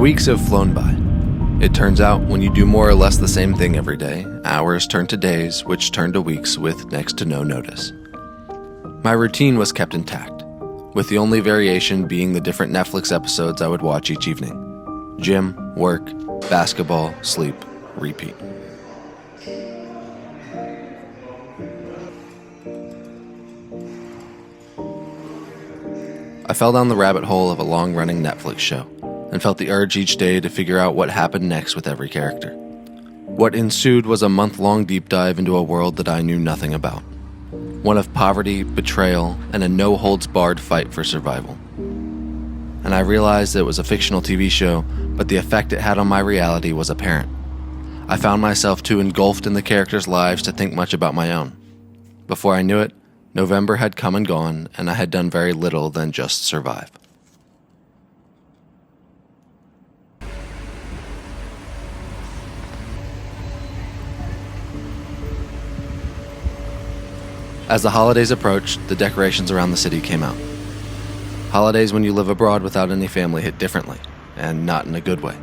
weeks have flown by. It turns out when you do more or less the same thing every day, hours turn to days, which turn to weeks with next to no notice. My routine was kept intact, with the only variation being the different Netflix episodes I would watch each evening. Gym, work, basketball, sleep, repeat. I fell down the rabbit hole of a long-running Netflix show and felt the urge each day to figure out what happened next with every character. What ensued was a month-long deep dive into a world that I knew nothing about. One of poverty, betrayal, and a no-holds-barred fight for survival. And I realized it was a fictional TV show, but the effect it had on my reality was apparent. I found myself too engulfed in the characters' lives to think much about my own. Before I knew it, November had come and gone, and I had done very little than just survive. As the holidays approached, the decorations around the city came out. Holidays when you live abroad without any family hit differently, and not in a good way.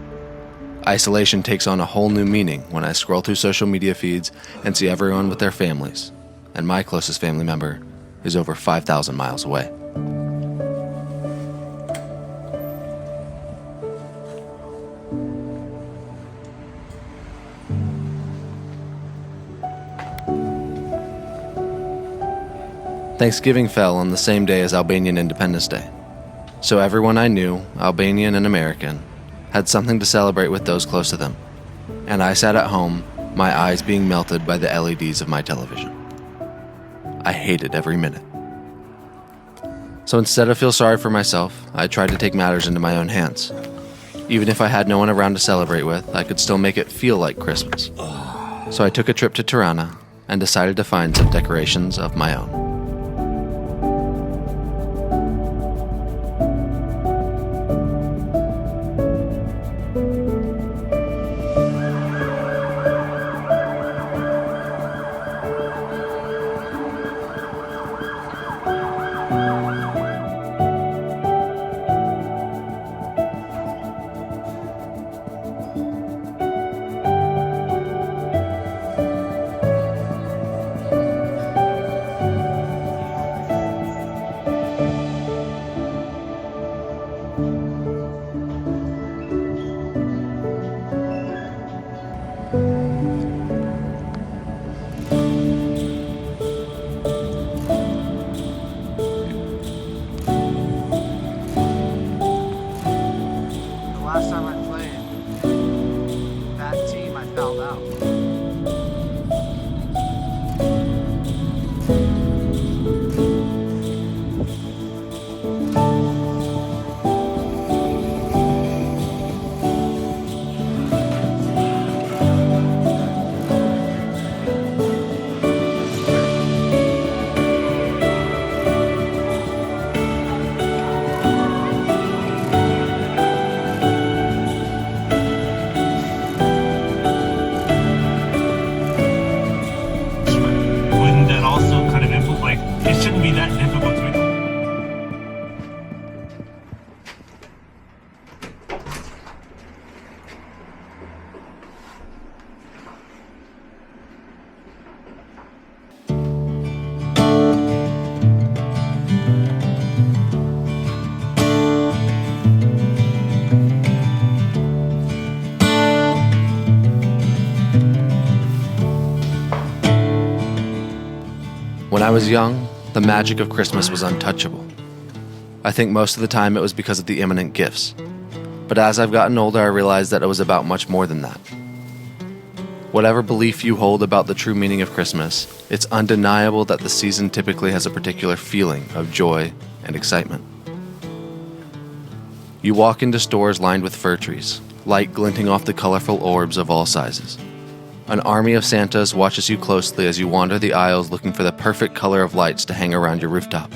Isolation takes on a whole new meaning when I scroll through social media feeds and see everyone with their families, and my closest family member is over 5,000 miles away. Thanksgiving fell on the same day as Albanian Independence Day, so everyone I knew, Albanian and American, had something to celebrate with those close to them, and I sat at home, my eyes being melted by the LEDs of my television. I hated every minute. So instead of feel sorry for myself, I tried to take matters into my own hands. Even if I had no one around to celebrate with, I could still make it feel like Christmas. So I took a trip to Tirana and decided to find some decorations of my own. When I was young, the magic of Christmas was untouchable. I think most of the time it was because of the imminent gifts. But as I've gotten older, I realized that it was about much more than that. Whatever belief you hold about the true meaning of Christmas, it's undeniable that the season typically has a particular feeling of joy and excitement. You walk into stores lined with fir trees, light glinting off the colorful orbs of all sizes. An army of Santas watches you closely as you wander the aisles looking for the perfect color of lights to hang around your rooftop.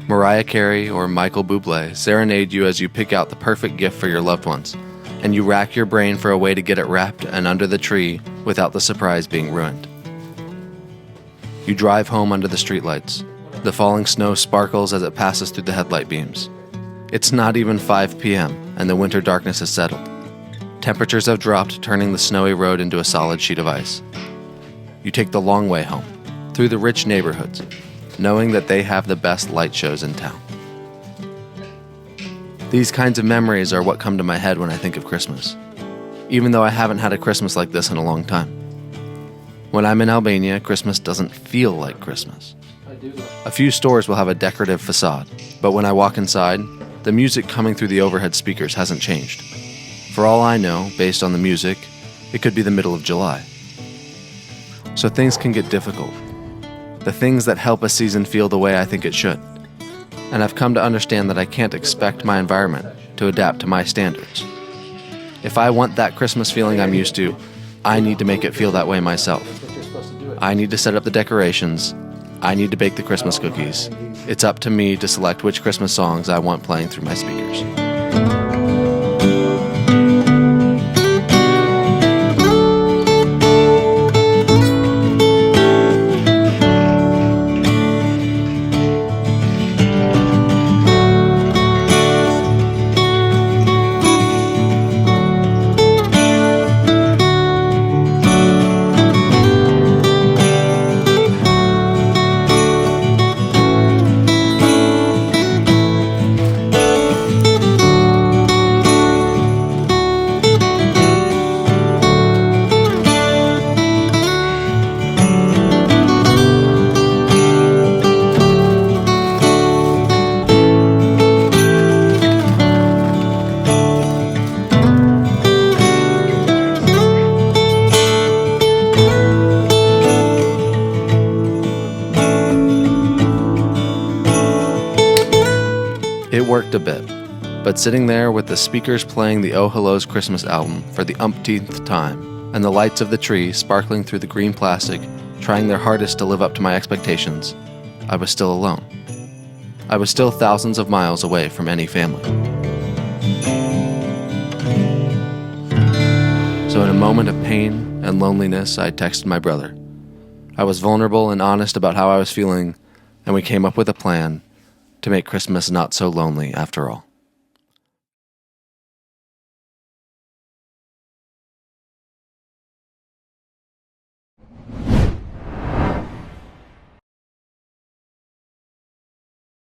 Mariah Carey or Michael Bublé serenade you as you pick out the perfect gift for your loved ones, and you rack your brain for a way to get it wrapped and under the tree without the surprise being ruined. You drive home under the streetlights. The falling snow sparkles as it passes through the headlight beams. It's not even 5 p.m., and the winter darkness has settled. Temperatures have dropped, turning the snowy road into a solid sheet of ice. You take the long way home, through the rich neighborhoods, knowing that they have the best light shows in town. These kinds of memories are what come to my head when I think of Christmas, even though I haven't had a Christmas like this in a long time. When I'm in Albania, Christmas doesn't feel like Christmas. A few stores will have a decorative facade, but when I walk inside, the music coming through the overhead speakers hasn't changed. For all I know, based on the music, it could be the middle of July. So things can get difficult. The things that help a season feel the way I think it should. And I've come to understand that I can't expect my environment to adapt to my standards. If I want that Christmas feeling I'm used to, I need to make it feel that way myself. I need to set up the decorations. I need to bake the Christmas cookies. It's up to me to select which Christmas songs I want playing through my speakers. It worked a bit, but sitting there with the speakers playing the Oh Hello's Christmas album for the umpteenth time, and the lights of the tree sparkling through the green plastic, trying their hardest to live up to my expectations, I was still alone. I was still thousands of miles away from any family. So in a moment of pain and loneliness, I texted my brother. I was vulnerable and honest about how I was feeling, and we came up with a plan to make Christmas not so lonely after all.